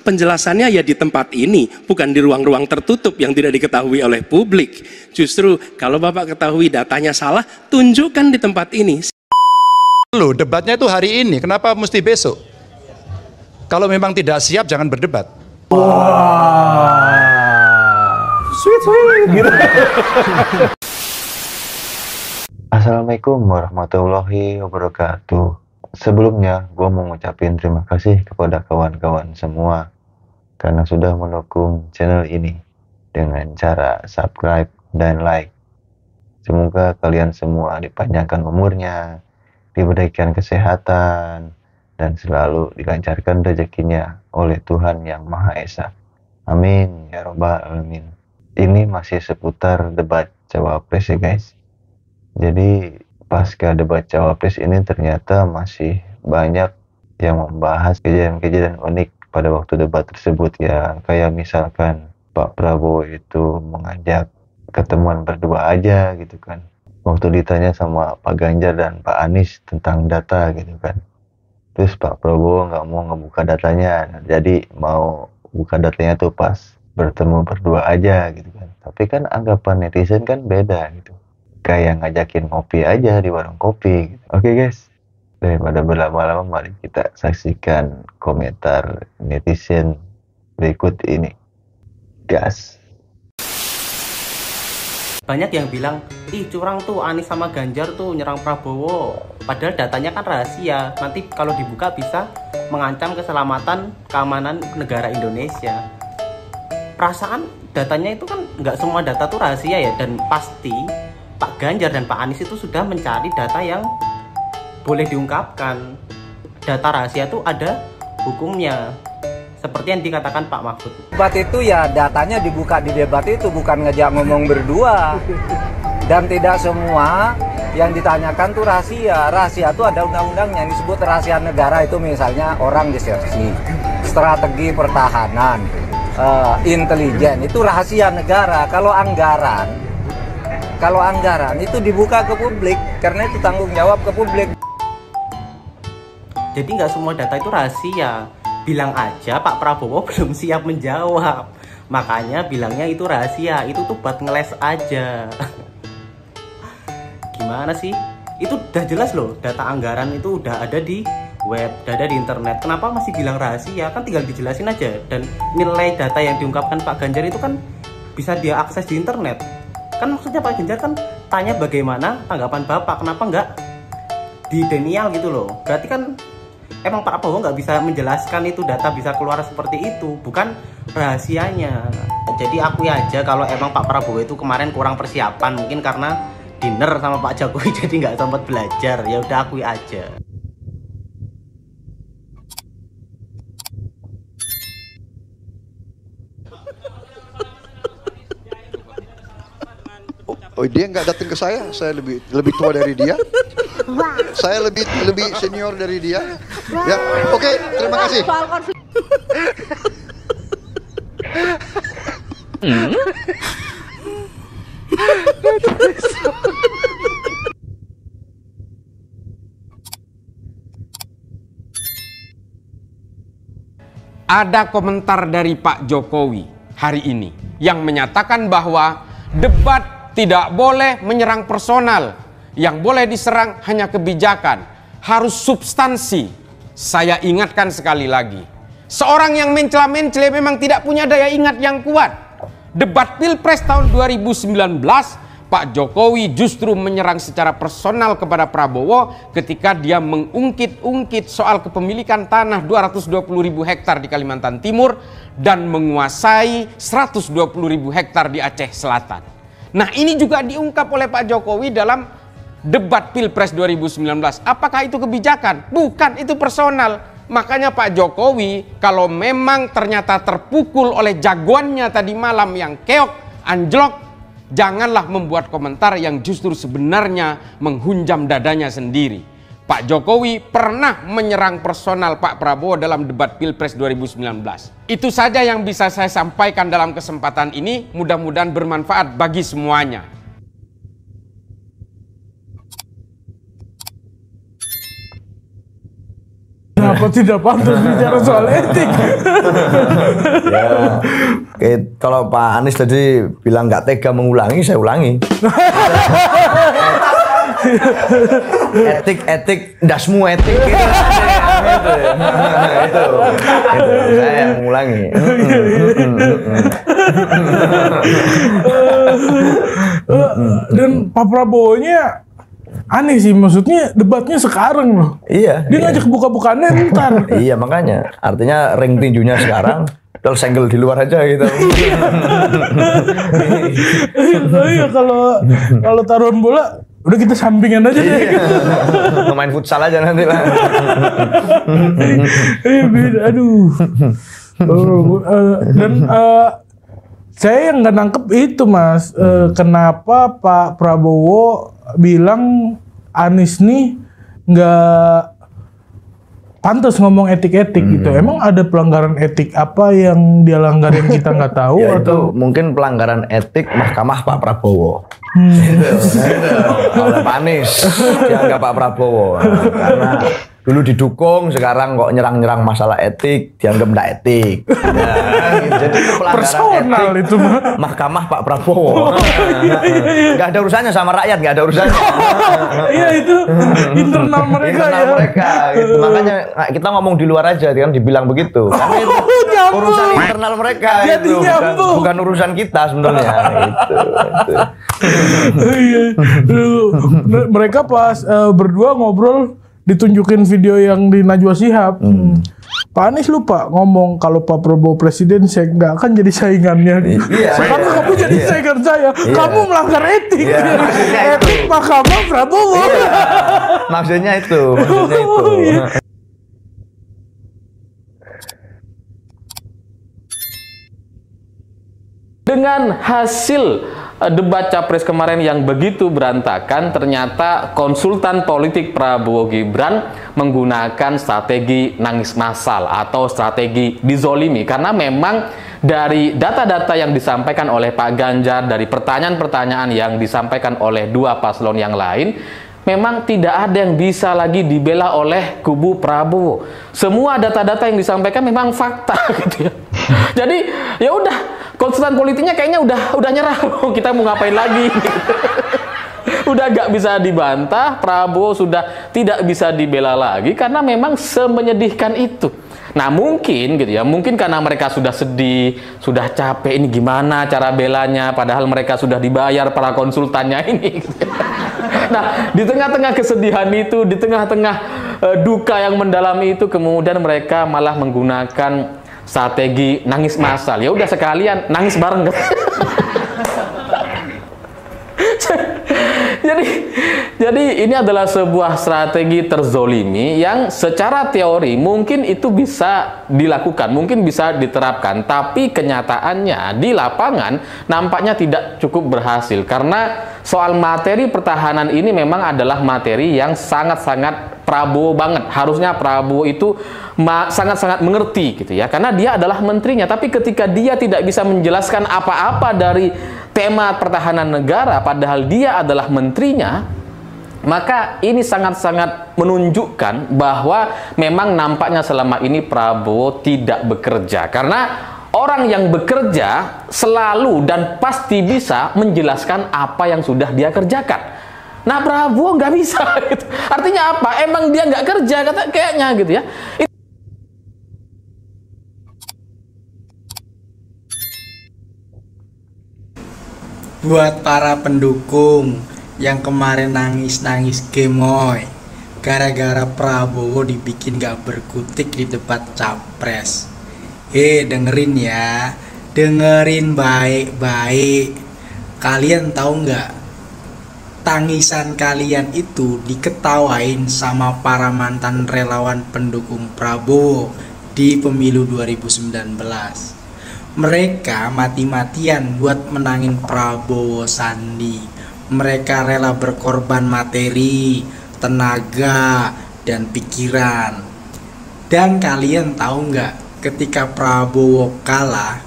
penjelasannya ya di tempat ini, bukan di ruang-ruang tertutup yang tidak diketahui oleh publik. Justru kalau Bapak ketahui datanya salah, tunjukkan di tempat ini. Loh, debatnya itu hari ini, kenapa mesti besok? Kalau memang tidak siap, jangan berdebat. Sweet gitu. Assalamualaikum warahmatullahi wabarakatuh. Sebelumnya, gue mau ngucapin terima kasih kepada kawan-kawan semua karena sudah mendukung channel ini dengan cara subscribe dan like. Semoga kalian semua dipanjangkan umurnya, diberikan kesehatan, dan selalu dilancarkan rezekinya oleh Tuhan Yang Maha Esa. Amin ya robbal alamin. Ini masih seputar debat cawapres ya guys. Jadi pasca debat cawapres ini ternyata masih banyak yang membahas kejadian-kejadian unik pada waktu debat tersebut ya. Kayak misalkan Pak Prabowo itu mengajak ketemuan berdua aja gitu kan. Waktu ditanya sama Pak Ganjar dan Pak Anies tentang data gitu kan. Terus Pak Prabowo nggak mau ngebuka datanya, jadi mau buka datanya tuh pas bertemu berdua aja gitu kan. Tapi kan anggapan netizen kan beda gitu. Kayak ngajakin ngopi aja di warung kopi gitu. Oke guys, daripada berlama-lama mari kita saksikan komentar netizen berikut ini. Gas. Banyak yang bilang, ih curang tuh Anies sama Ganjar tuh nyerang Prabowo. Padahal datanya kan rahasia. Nanti kalau dibuka bisa mengancam keselamatan keamanan negara Indonesia. Perasaan datanya itu kan nggak semua data tuh rahasia ya. Dan pasti Pak Ganjar dan Pak Anies itu sudah mencari data yang boleh diungkapkan. Data rahasia tuh ada hukumnya. Seperti yang dikatakan Pak Mahfud. Debat itu ya datanya dibuka di debat itu, bukan ngejak ngomong berdua. Dan tidak semua yang ditanyakan tuh rahasia. Rahasia itu ada undang-undangnya yang disebut rahasia negara itu, misalnya orang disersi, strategi pertahanan, intelijen, itu rahasia negara. Kalau anggaran itu dibuka ke publik karena itu tanggung jawab ke publik. Jadi nggak semua data itu rahasia. Bilang aja Pak Prabowo belum siap menjawab, makanya bilangnya itu rahasia. Itu tuh buat ngeles aja. Gimana sih? Itu udah jelas loh, data anggaran itu udah ada di web, udah ada di internet. Kenapa masih bilang rahasia? Kan tinggal dijelasin aja. Dan nilai data yang diungkapkan Pak Ganjar itu kan bisa dia akses di internet. Kan maksudnya Pak Ganjar kan tanya bagaimana tanggapan Bapak, kenapa nggak di denial gitu loh. Berarti kan emang Pak Prabowo nggak bisa menjelaskan itu data bisa keluar seperti itu, bukan rahasianya. Jadi akui aja kalau emang Pak Prabowo itu kemarin kurang persiapan, mungkin karena dinner sama Pak Jokowi jadi nggak sempat belajar. Ya udah akui aja. Oh dia nggak datang ke saya lebih tua dari dia, saya lebih senior dari dia. Ya, oke, terima kasih. Ada komentar dari Pak Jokowi hari ini yang menyatakan bahwa debat tidak boleh menyerang personal, yang boleh diserang hanya kebijakan, harus substansi. Saya ingatkan sekali lagi, seorang yang mencela-mencela memang tidak punya daya ingat yang kuat. Debat Pilpres tahun 2019, Pak Jokowi justru menyerang secara personal kepada Prabowo ketika dia mengungkit-ungkit soal kepemilikan tanah 220.000 hektar di Kalimantan Timur dan menguasai 120.000 hektar di Aceh Selatan. Nah ini juga diungkap oleh Pak Jokowi dalam debat Pilpres 2019. Apakah itu kebijakan? Bukan, itu personal. Makanya Pak Jokowi kalau memang ternyata terpukul oleh jagoannya tadi malam yang keok, anjlok, janganlah membuat komentar yang justru sebenarnya menghunjam dadanya sendiri. Pak Jokowi pernah menyerang personal Pak Prabowo dalam debat Pilpres 2019. Itu saja yang bisa saya sampaikan dalam kesempatan ini. Mudah-mudahan bermanfaat bagi semuanya. Kenapa tidak pantas bicara soal etik? Ya, kalau Pak Anies tadi bilang nggak tega mengulangi, saya ulangi. etik, ndak semua etik. Itu, saya yang mengulangi. Dan Pak Prabowo-nya aneh sih, maksudnya debatnya sekarang loh. Iya. Dia ngajak buka-bukaannya ntar. Iya, makanya. Artinya ring tinjunya sekarang, terus senggel di luar aja gitu. Iya, kalau taruhan bola udah kita sampingan aja deh. Main futsal aja nanti lah. Aduh. Dan saya yang nggak nangkep itu Mas, kenapa Pak Prabowo bilang Anies nih nggak pantas ngomong etik-etik gitu. Emang ada pelanggaran etik apa yang dia langgar yang kita nggak tahu? Ya, atau itu mungkin pelanggaran etik mahkamah Pak Prabowo. Gitu. Oleh Pak Anies dianggap Pak Prabowo. Karena dulu didukung, sekarang kok nyerang-nyerang masalah etik, dianggap nggak etik. Ya, jadi pelanggaran personal etik itu mahkamah Pak Prabowo. Nggak ada urusannya sama rakyat, nggak ada urusannya. Iya, itu internal mereka. Internal mereka. Gitu. Makanya kita ngomong di luar aja, kan dibilang begitu. Karena itu urusan internal mereka. Jadi itu bukan urusan kita sebenarnya. Gitu. Iya. Mereka pas berdua ngobrol ditunjukin video yang di Najwa Shihab. Pak Anies lupa ngomong kalau Pak Prabowo presiden saya nggak akan jadi saingannya. Karena kamu jadi saingan saya, kamu melanggar etik. Etik mahkamah Prabowo. Maksudnya itu. Dengan hasil debat capres kemarin yang begitu berantakan, ternyata konsultan politik Prabowo Gibran menggunakan strategi nangis massal atau strategi dizolimi, karena memang dari data-data yang disampaikan oleh Pak Ganjar, dari pertanyaan-pertanyaan yang disampaikan oleh dua paslon yang lain, memang tidak ada yang bisa lagi dibela oleh kubu Prabowo. Semua data-data yang disampaikan memang fakta gitu ya. Jadi ya udah, konsultan politiknya kayaknya udah nyerah. Kita mau ngapain lagi? Udah gak bisa dibantah, Prabowo sudah tidak bisa dibela lagi karena memang semenyedihkan itu. Nah mungkin gitu ya, mungkin karena mereka sudah sedih, sudah capek, ini gimana cara belanya, padahal mereka sudah dibayar para konsultannya ini. Nah di tengah-tengah kesedihan itu, di tengah-tengah duka yang mendalam itu, kemudian mereka malah menggunakan strategi nangis massal. Ya udah sekalian nangis bareng. Jadi ini adalah sebuah strategi terzolimi yang secara teori mungkin itu bisa dilakukan, mungkin bisa diterapkan, tapi kenyataannya di lapangan nampaknya tidak cukup berhasil, karena soal materi pertahanan ini memang adalah materi yang sangat-sangat Prabowo banget. Harusnya Prabowo itu sangat-sangat mengerti gitu ya, karena dia adalah menterinya. Tapi ketika dia tidak bisa menjelaskan apa-apa dari tema pertahanan negara padahal dia adalah menterinya, maka ini sangat-sangat menunjukkan bahwa memang nampaknya selama ini Prabowo tidak bekerja, karena orang yang bekerja selalu dan pasti bisa menjelaskan apa yang sudah dia kerjakan. Nah Prabowo nggak bisa gitu. Artinya apa? Emang dia nggak kerja kayaknya gitu ya. Buat para pendukung yang kemarin nangis-nangis gemoy gara-gara Prabowo dibikin gak berkutik di debat capres, dengerin ya, dengerin baik-baik. Kalian tahu nggak, tangisan kalian itu diketawain sama para mantan relawan pendukung Prabowo di pemilu 2019. Mereka mati-matian buat menangin Prabowo Sandi. Mereka rela berkorban materi, tenaga, dan pikiran. Dan kalian tahu nggak, ketika Prabowo kalah,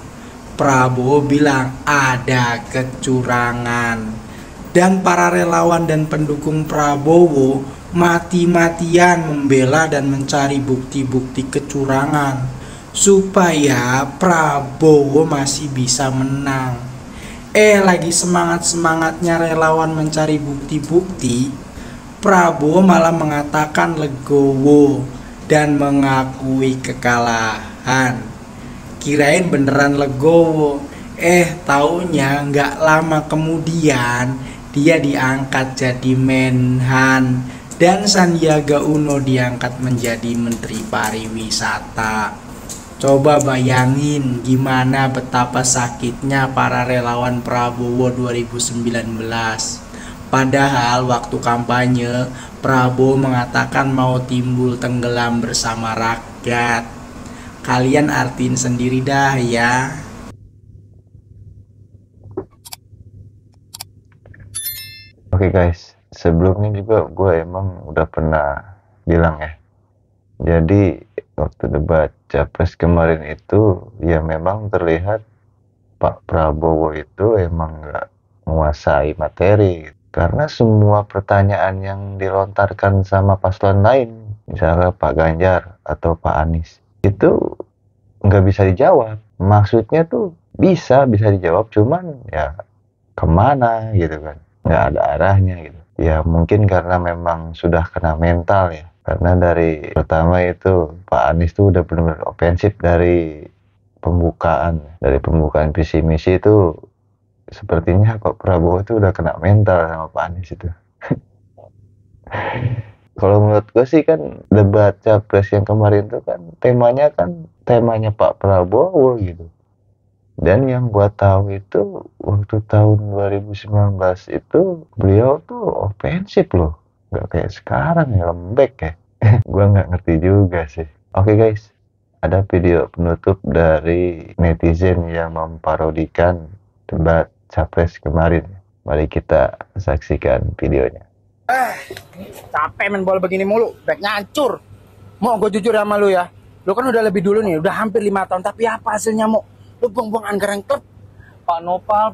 Prabowo bilang ada kecurangan. Dan para relawan dan pendukung Prabowo mati-matian membela dan mencari bukti-bukti kecurangan supaya Prabowo masih bisa menang. Lagi semangat-semangatnya relawan mencari bukti-bukti, Prabowo malah mengatakan legowo dan mengakui kekalahan. Kirain beneran legowo, taunya nggak lama kemudian dia diangkat jadi Menhan dan Sandiaga Uno diangkat menjadi Menteri Pariwisata. Coba bayangin gimana betapa sakitnya para relawan Prabowo 2019. Padahal waktu kampanye Prabowo mengatakan mau timbul tenggelam bersama rakyat. Kalian artiin sendiri dah ya. Oke guys, sebelumnya juga gue emang udah pernah bilang ya. Jadi waktu debat Capres kemarin itu ya memang terlihat Pak Prabowo itu emang nggak menguasai materi. Karena semua pertanyaan yang dilontarkan sama paslon lain, misalnya Pak Ganjar atau Pak Anies, itu nggak bisa dijawab. Maksudnya tuh bisa dijawab, cuman ya kemana gitu kan. Nggak ada arahnya gitu. Ya mungkin karena memang sudah kena mental ya. Karena dari pertama itu Pak Anies tuh udah benar-benar ofensif dari pembukaan visi misi itu. Sepertinya Pak Prabowo itu udah kena mental sama Pak Anies itu. Kalau menurut gue sih kan debat Capres yang kemarin tuh kan temanya Pak Prabowo gitu. Dan yang gua tahu itu waktu tahun 2019 itu beliau tuh ofensif loh, nggak kayak sekarang ya, lembek ya. Gua nggak ngerti juga sih. Oke guys, ada video penutup dari netizen yang memparodikan debat Capres kemarin. Mari kita saksikan videonya. Capek main bola begini mulu, backnya hancur. Mau gue jujur sama lu ya, lu kan udah lebih dulu nih, udah hampir 5 tahun, tapi apa hasilnya mau? Lu buang-buang anggaran klub. Pak Nopal,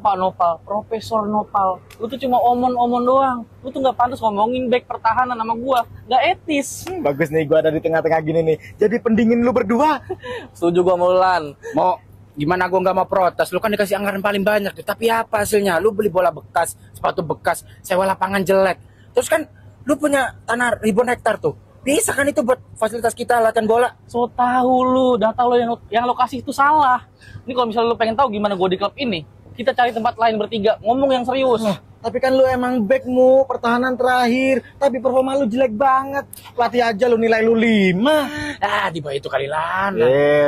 Profesor Nopal, lu tuh cuma omon-omon doang. Lu tuh nggak pantas ngomongin back pertahanan sama gua, nggak etis. Bagus nih gua ada di tengah-tengah gini nih, jadi pendingin lu berdua. Setuju gua Mulan. Mau gimana gua nggak mau protes, lu kan dikasih anggaran paling banyak tuh, tapi apa hasilnya? Lu beli bola bekas, sepatu bekas, sewa lapangan jelek. Terus kan lu punya tanah ribuan hektar tuh. Bisa kan itu buat fasilitas kita latihan bola? So tahu lu, data lo yang lokasi itu salah. Ini kalau misalnya lu pengen tahu gimana gue di klub ini, kita cari tempat lain bertiga, ngomong yang serius. Tapi kan lu emang backmu pertahanan terakhir, tapi performa lu jelek banget. Pelatih aja lu nilai lu 5. Di bawah itu kali Lan.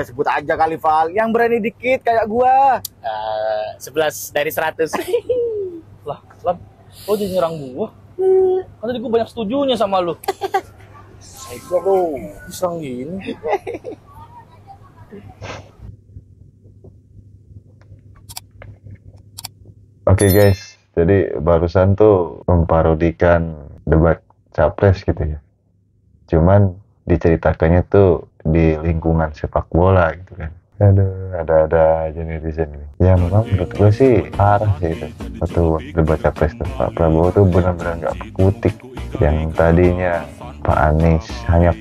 Sebut aja kali Val, yang berani dikit kayak gua. 11 dari 100. Lah, Lan, lo jadi nyerang gua. Kan tadi gua banyak setujunya sama lu. Ego lu, diserang gini. Oke guys, jadi barusan tuh memparodikan debat Capres gitu ya. Cuman diceritakannya tuh di lingkungan sepak bola gitu kan. Aduh, ada aja netizen ini. Ya memang menurut gue sih parah sih itu. Waktu debat Capres tuh Pak Prabowo tuh benar-benar nggak berkutik. Yang tadinya Pak Anies hanya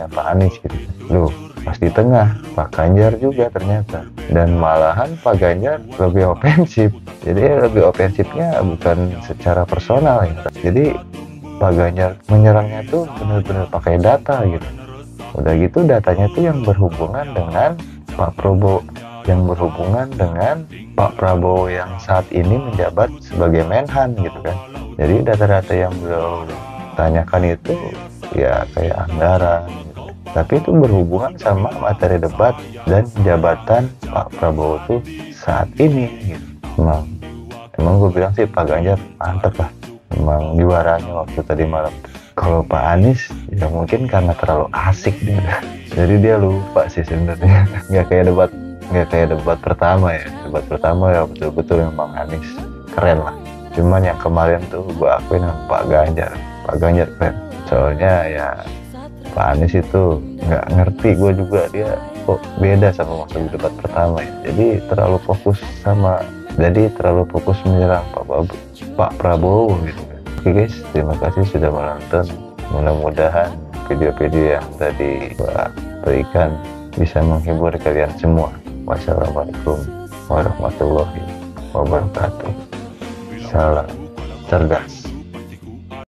Pak Anies gitu. Loh, pas di tengah Pak Ganjar juga ternyata. Dan malahan Pak Ganjar lebih ofensif. Jadi lebih ofensifnya bukan secara personal ya. Jadi Pak Ganjar menyerangnya tuh benar-benar pakai data gitu. Udah gitu datanya tuh yang berhubungan dengan Pak Prabowo, yang berhubungan dengan Pak Prabowo yang saat ini menjabat sebagai Menhan gitu kan. Jadi data-data yang beliau tanyakan itu ya kayak anggaran gitu. Tapi itu berhubungan sama materi debat dan jabatan Pak Prabowo tuh saat ini gitu. Emang gue bilang sih Pak Ganjar mantep lah, emang juaranya waktu tadi malam. Kalau Pak Anies ya mungkin karena terlalu asik dia, jadi dia lupa sih sebenarnya. nggak kayak debat pertama ya. Debat pertama ya betul-betul memang Anies keren lah. Cuman yang kemarin tuh gue akuin sama Pak Ganjar keren. Soalnya ya Pak Anies itu nggak ngerti, gue juga dia kok beda sama waktu debat pertama ya. Jadi terlalu fokus menyerang Pak Prabowo gitu kan. Oke guys, terima kasih sudah menonton. Mudah-mudahan video-video yang tadi gua berikan bisa menghibur kalian semua. Wassalamualaikum warahmatullahi wabarakatuh. Salam cerdas.